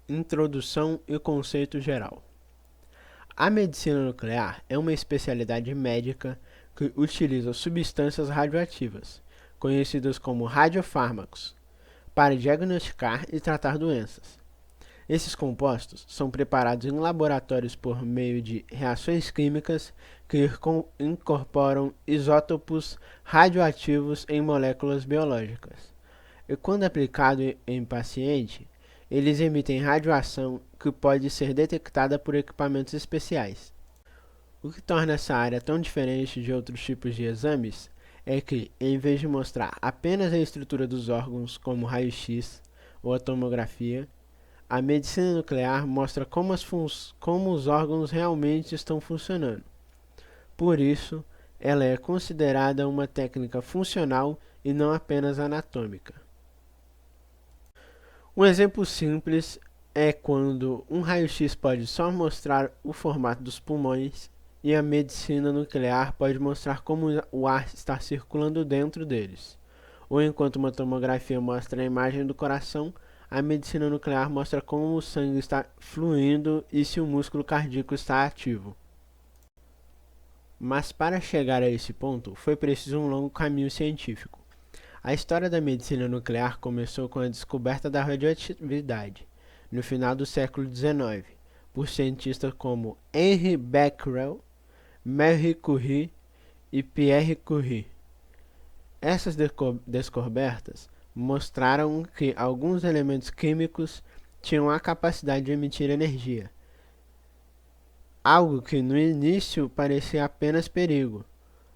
Introdução e conceito geral. A medicina nuclear é uma especialidade médica que utiliza substâncias radioativas, conhecidas como radiofármacos, para diagnosticar e tratar doenças. Esses compostos são preparados em laboratórios por meio de reações químicas que incorporam isótopos radioativos em moléculas biológicas. E quando aplicado em paciente, eles emitem radiação que pode ser detectada por equipamentos especiais. O que torna essa área tão diferente de outros tipos de exames é que, em vez de mostrar apenas a estrutura dos órgãos, como raio-x ou a tomografia, a medicina nuclear mostra como os órgãos realmente estão funcionando. Por isso, ela é considerada uma técnica funcional e não apenas anatômica. Um exemplo simples é quando um raio-x pode só mostrar o formato dos pulmões e a medicina nuclear pode mostrar como o ar está circulando dentro deles. Ou enquanto uma tomografia mostra a imagem do coração, a medicina nuclear mostra como o sangue está fluindo e se o músculo cardíaco está ativo. Mas para chegar a esse ponto, foi preciso um longo caminho científico. A história da medicina nuclear começou com a descoberta da radioatividade, no final do século XIX, por cientistas como Henri Becquerel, Marie Curie e Pierre Curie. Essas descobertas mostraram que alguns elementos químicos tinham a capacidade de emitir energia, algo que no início parecia apenas perigo,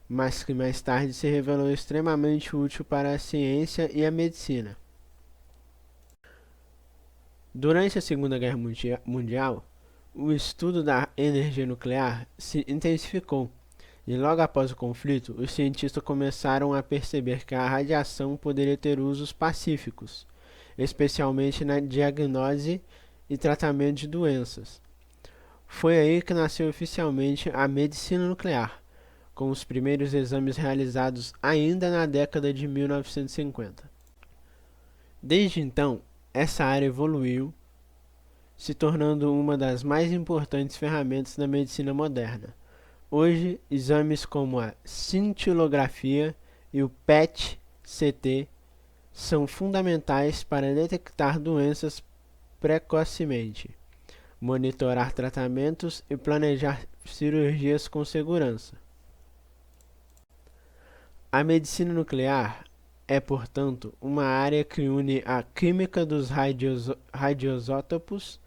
mas que mais tarde se revelou extremamente útil para a ciência e a medicina. Durante a Segunda Guerra Mundial, o estudo da energia nuclear se intensificou, e logo após o conflito, os cientistas começaram a perceber que a radiação poderia ter usos pacíficos, especialmente na diagnose e tratamento de doenças. Foi aí que nasceu oficialmente a medicina nuclear, com os primeiros exames realizados ainda na década de 1950. Desde então, essa área evoluiu, se tornando uma das mais importantes ferramentas da medicina moderna. Hoje, exames como a cintilografia e o PET-CT são fundamentais para detectar doenças precocemente, monitorar tratamentos e planejar cirurgias com segurança. A medicina nuclear é, portanto, uma área que une a química dos radioisótopos,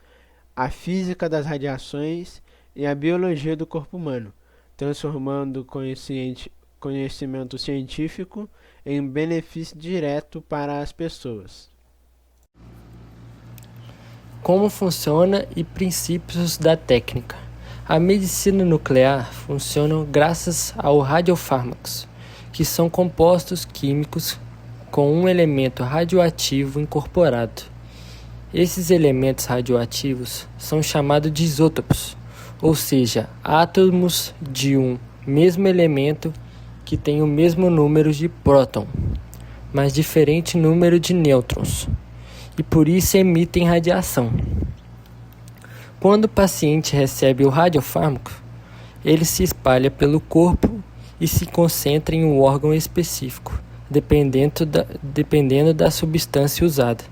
a física das radiações e a biologia do corpo humano, transformando conhecimento científico em benefício direto para as pessoas. Como funciona e princípios da técnica. A medicina nuclear funciona graças aos radiofármacos, que são compostos químicos com um elemento radioativo incorporado. Esses elementos radioativos são chamados de isótopos, ou seja, átomos de um mesmo elemento que tem o mesmo número de próton, mas diferente número de nêutrons, e por isso emitem radiação. Quando o paciente recebe o radiofármaco, ele se espalha pelo corpo e se concentra em um órgão específico, dependendo da substância usada.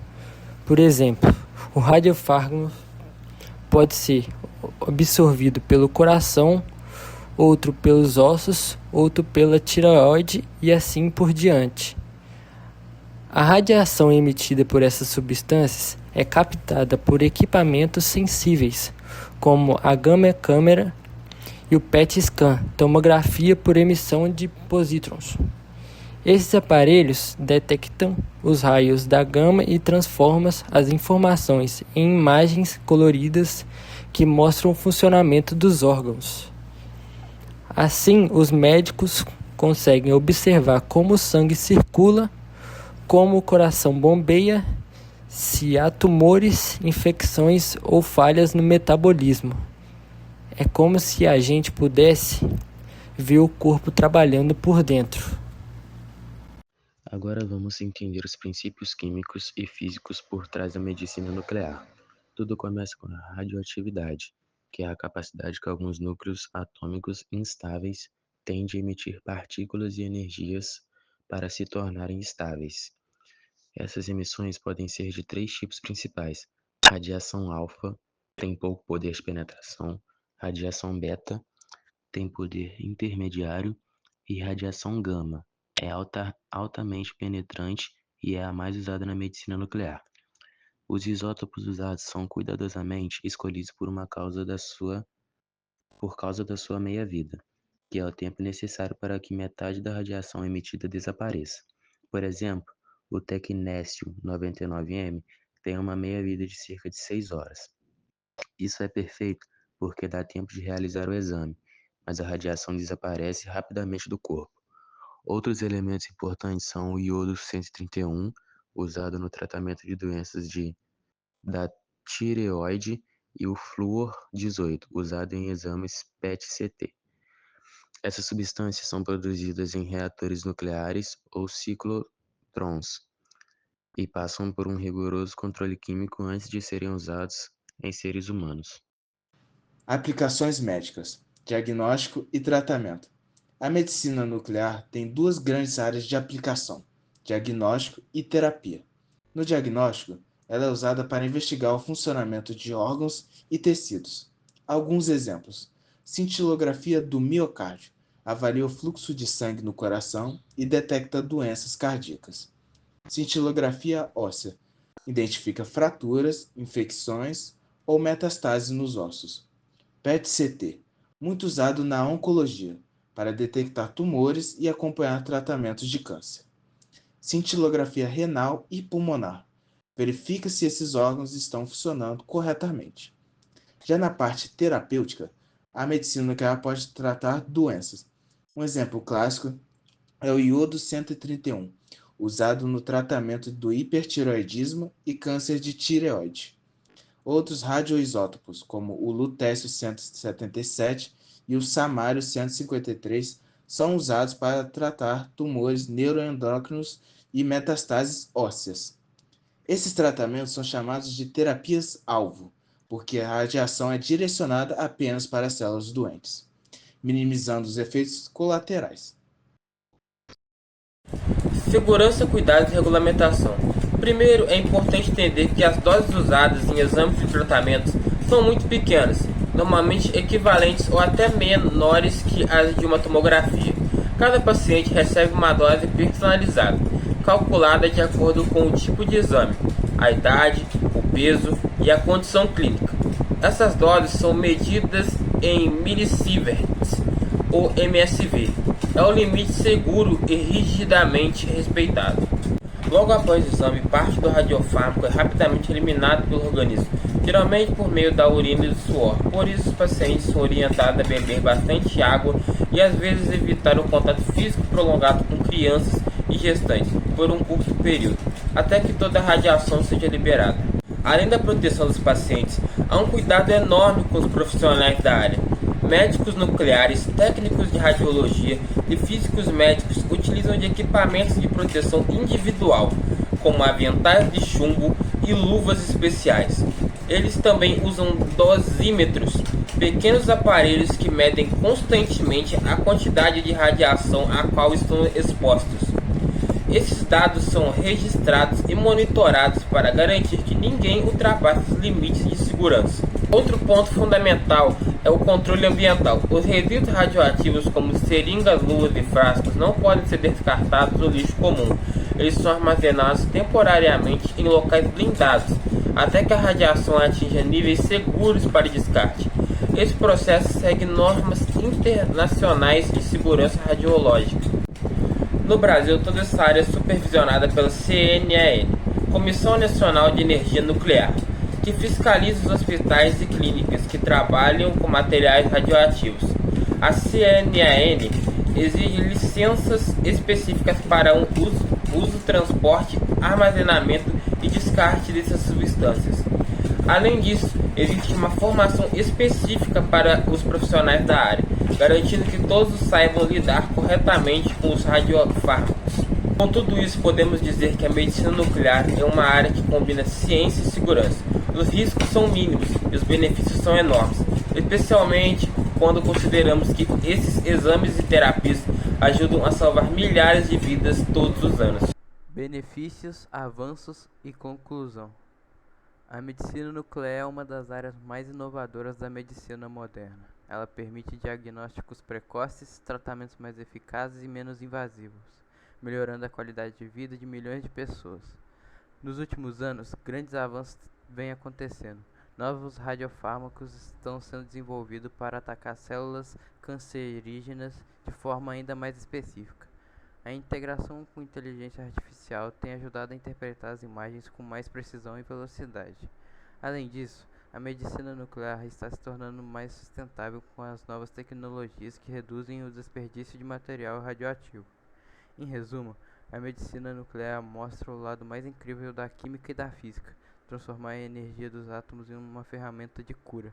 Por exemplo, o radiofármaco pode ser absorvido pelo coração, outro pelos ossos, outro pela tireoide e assim por diante. A radiação emitida por essas substâncias é captada por equipamentos sensíveis, como a gama-câmera e o PET-scan, tomografia por emissão de positrons. Esses aparelhos detectam os raios da gama e transformam as informações em imagens coloridas que mostram o funcionamento dos órgãos. Assim, os médicos conseguem observar como o sangue circula, como o coração bombeia, se há tumores, infecções ou falhas no metabolismo. É como se a gente pudesse ver o corpo trabalhando por dentro. Agora vamos entender os princípios químicos e físicos por trás da medicina nuclear. Tudo começa com a radioatividade, que é a capacidade que alguns núcleos atômicos instáveis têm de emitir partículas e energias para se tornarem estáveis. Essas emissões podem ser de três tipos principais: radiação alfa, tem pouco poder de penetração; radiação beta, tem poder intermediário; e radiação gama, é altamente penetrante e é a mais usada na medicina nuclear. Os isótopos usados são cuidadosamente escolhidos por causa da sua meia-vida, que é o tempo necessário para que metade da radiação emitida desapareça. Por exemplo, o tecnécio 99M tem uma meia-vida de cerca de 6 horas. Isso é perfeito porque dá tempo de realizar o exame, mas a radiação desaparece rapidamente do corpo. Outros elementos importantes são o iodo 131, usado no tratamento de doenças da tireoide, e o flúor 18, usado em exames PET-CT. Essas substâncias são produzidas em reatores nucleares ou ciclotrons e passam por um rigoroso controle químico antes de serem usados em seres humanos. Aplicações médicas, diagnóstico e tratamento. A medicina nuclear tem duas grandes áreas de aplicação: diagnóstico e terapia. No diagnóstico, ela é usada para investigar o funcionamento de órgãos e tecidos. Alguns exemplos: cintilografia do miocárdio, avalia o fluxo de sangue no coração e detecta doenças cardíacas. Cintilografia óssea, identifica fraturas, infecções ou metastases nos ossos. PET-CT, muito usado na oncologia, para detectar tumores e acompanhar tratamentos de câncer. Cintilografia renal e pulmonar, verifica se esses órgãos estão funcionando corretamente. Já na parte terapêutica, a medicina nuclear pode tratar doenças. Um exemplo clássico é o iodo 131, usado no tratamento do hipertireoidismo e câncer de tireoide. Outros radioisótopos, como o lutécio 177 e o samário 153, são usados para tratar tumores neuroendócrinos e metastases ósseas. Esses tratamentos são chamados de terapias-alvo, porque a radiação é direcionada apenas para as células doentes, minimizando os efeitos colaterais. Segurança, cuidados e regulamentação. Primeiro, é importante entender que as doses usadas em exames e tratamentos são muito pequenas, normalmente equivalentes ou até menores que as de uma tomografia. Cada paciente recebe uma dose personalizada, calculada de acordo com o tipo de exame, a idade, o peso e a condição clínica. Essas doses são medidas em millisieverts, ou MSV. É o limite seguro e rigidamente respeitado. Logo após o exame, parte do radiofármaco é rapidamente eliminado pelo organismo, geralmente por meio da urina e do suor. Por isso, os pacientes são orientados a beber bastante água e às vezes evitar o contato físico prolongado com crianças e gestantes por um curto período, até que toda a radiação seja liberada. Além da proteção dos pacientes, há um cuidado enorme com os profissionais da área. Médicos nucleares, técnicos de radiologia e físicos médicos utilizam de equipamentos de proteção individual, como aventais de chumbo e luvas especiais. Eles também usam dosímetros, pequenos aparelhos que medem constantemente a quantidade de radiação a qual estão expostos. Esses dados são registrados e monitorados para garantir que ninguém ultrapasse os limites de segurança. Outro ponto fundamental é o controle ambiental. Os resíduos radioativos, como seringas, luvas e frascos, não podem ser descartados no lixo comum. Eles são armazenados temporariamente em locais blindados, até que a radiação atinja níveis seguros para descarte. Esse processo segue normas internacionais de segurança radiológica. No Brasil, toda essa área é supervisionada pela CNEN, Comissão Nacional de Energia Nuclear, que fiscaliza os hospitais e clínicas que trabalham com materiais radioativos. A CNEN exige licenças específicas para o uso, transporte, armazenamento e descarte dessas substâncias. Além disso, existe uma formação específica para os profissionais da área, garantindo que todos saibam lidar corretamente com os radiofármacos. Com tudo isso, podemos dizer que a medicina nuclear é uma área que combina ciência e segurança. os riscos são mínimos e os benefícios são enormes, especialmente quando consideramos que esses exames e terapias ajudam a salvar milhares de vidas todos os anos. Benefícios, avanços e conclusão. A medicina nuclear é uma das áreas mais inovadoras da medicina moderna. Ela permite diagnósticos precoces, tratamentos mais eficazes e menos invasivos, melhorando a qualidade de vida de milhões de pessoas. Nos últimos anos, grandes avanços vêm acontecendo. Novos radiofármacos estão sendo desenvolvidos para atacar células cancerígenas de forma ainda mais específica. A integração com inteligência artificial tem ajudado a interpretar as imagens com mais precisão e velocidade. Além disso, a medicina nuclear está se tornando mais sustentável com as novas tecnologias que reduzem o desperdício de material radioativo. Em resumo, a medicina nuclear mostra o lado mais incrível da química e da física, transformar a energia dos átomos em uma ferramenta de cura.